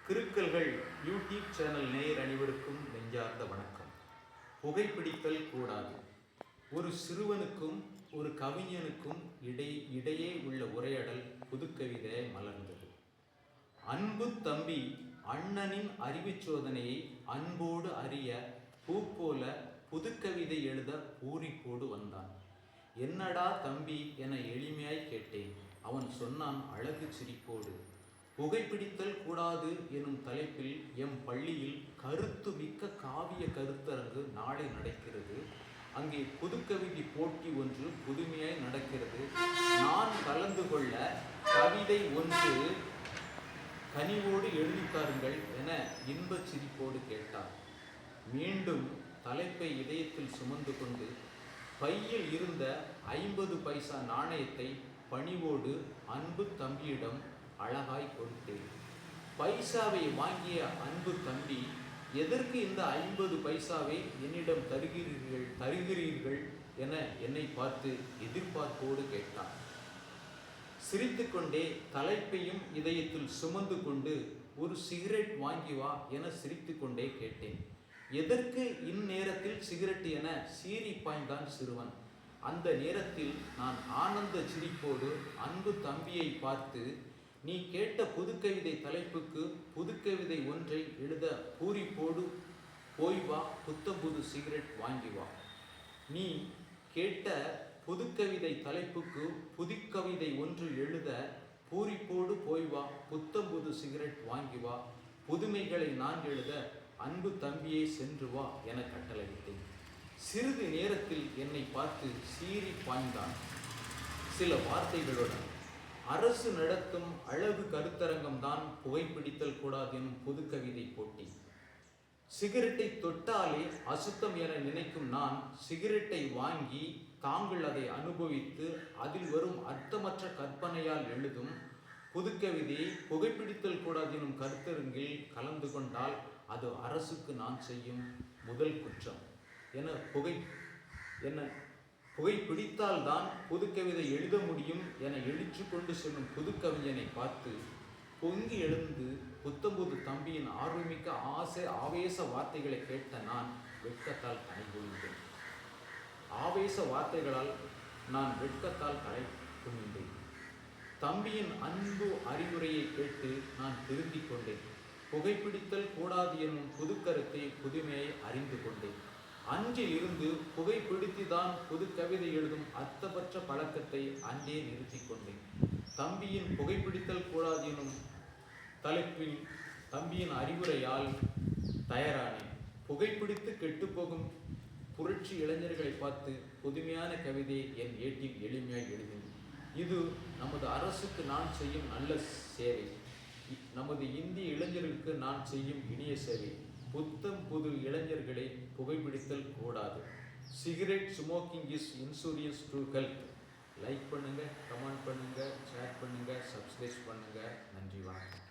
கிறுக்கல்கள் YouTube channel நேயர் அனைவருக்கும் நெஞ்சார்ந்த வணக்கம். புகைப்பிடித்தல் கூடாது. ஒரு சிறுவனுக்கும் ஒரு கவிஞனுக்கும் இடையே உள்ள உரையாடல் புதுக்கவிதை மலர்ந்தது. அன்பு தம்பி அண்ணனின் அறிவுச் சோதனையை அன்போடு அறிய பூ போல புதுக்கவிதை எழுத பூரிப்போடு வந்தான். என்னடா தம்பி என எளிமையாய் கேட்டேன். அவன் சொன்னான் அழகு சிரிப்போடு, புகைப்பிடித்தல் கூடாது எனும் தலைப்பில் எம் பள்ளியில் கருத்து மிக்க காவிய கருத்தரங்கு நாளை நடக்கிறது. அங்கே புதுக்கவிதை போட்டி ஒன்று புதுமையாய் நடக்கிறது. நான் கலந்து கொள்ள கவிதை ஒன்று கனிவோடு எழுதித்தாருங்கள் என இன்பச் சிரிப்போடு கேட்டார். மீண்டும் தலைப்பை இதயத்தில் சுமந்து கொண்டு பையில் இருந்த 50 பைசா நாணயத்தை பணிவோடு அன்பு தம்பியிடம் அழகாய் கொடுத்தேன். பைசாவை வாங்கிய அன்பு தம்பி, எதற்கு இந்த 50 பைசாவை என்னிடம் தருகிறீர்கள் என என்னை பார்த்து எதிர்பார்ப்போடு கேட்டான். சிரித்துக்கொண்டே தலைப்பையும் இதயத்தில் சுமந்து கொண்டு, ஒரு சிகரெட் வாங்கி வா என சிரித்துக்கொண்டே கேட்டேன். எதற்கு இந்நேரத்தில் சிகரெட் என சீறி பாய்ந்தான் சிறுவன். அந்த நேரத்தில் நான் ஆனந்த சிரிப்போடு அன்பு தம்பியை பார்த்து, நீ கேட்ட புதுக்கவிதை தலைப்புக்கு புதுக்கவிதை ஒன்றை எழுத பூரிப்போடு போய் வா, புத்தம்புது சிகரெட் வாங்கி வா. நீ கேட்ட புதுக்கவிதை தலைப்புக்கு புதுக்கவிதை ஒன்று எழுத பூரிப்போடு போய் வா, புத்தம்புது சிகரெட் வாங்கி வா. புதுமைகளை நான் எழுத அன்பு தம்பியை சென்று வா என கட்டளையிட்டேன். சிறிது நேரத்தில் என்னை பார்த்து சீறி பாய்ந்தான். சில வார்த்தைகளுடன், அரசு நடத்தும் அழகு கருத்தரங்கம்தான் புகைப்பிடித்தல் கூடாது எனும் புதுக்கவிதை போட்டி. சிகரெட்டை தொட்டாலே அசுத்தம் என நினைக்கும் நான் சிகரெட்டை வாங்கி தாங்கள் அதை அனுபவித்து அதில் வரும் அர்த்தமற்ற கற்பனையால் எழுதும் புதுக்கவிதையை புகைப்பிடித்தல் கூடாது எனும் கருத்தரங்கில் கலந்து கொண்டால் அது அரசுக்கு நான் செய்யும் முதல் குற்றம் என புகைப்பிடித்தால்தான் புதுக்கவிதை எழுத முடியும் என எழுச்சி கொண்டு செல்லும் புதுக்கவிஞனை பார்த்து பொங்கி எழுந்து புத்தம்புது தம்பியின் ஆர்வமிக்க ஆவேச வார்த்தைகளை கேட்ட நான் வெட்கத்தால் கனை குனிந்தேன். ஆவேச வார்த்தைகளால் நான் வெட்கத்தால் கனை குனிந்தேன். தம்பியின் அன்பு அறிவுரையை கேட்டு நான் திருந்திக் கொண்டேன். புகைப்பிடித்தல் கூடாது எனும் புதுக்கருத்தை புதுமையை அறிந்து கொண்டேன். அன்றில் இருந்து புகைப்பிடித்துதான் புதுக்கவிதை எழுதும் அர்த்தமற்ற பழக்கத்தை அன்றே நிறுத்தி கொண்டேன். தம்பியின் புகைப்பிடித்தல் கூடாது எனும் தலைப்பில் தம்பியின் அறிவுரையால் தயாரானேன். புகைப்பிடித்து கெட்டுப்போகும் புரட்சி இளைஞர்களை பார்த்து புதுமையான கவிதை என் ஏட்டில் எளிமையாய் எழுதினேன். இது நமது அரசுக்கு நான் செய்யும் நல்ல சேவை. நமது இந்திய இளைஞர்களுக்கு நான் செய்யும் இனிய சேவை. புத்தம் புது இளைஞர்களை புகைப்பிடித்தல் கூடாது. Cigarette smoking is injurious to health. Like பண்ணுங்கள், கமெண்ட் பண்ணுங்கள், ஷேர் பண்ணுங்கள், சப்ஸ்கிரைப் பண்ணுங்கள். நன்றி, வணக்கம்.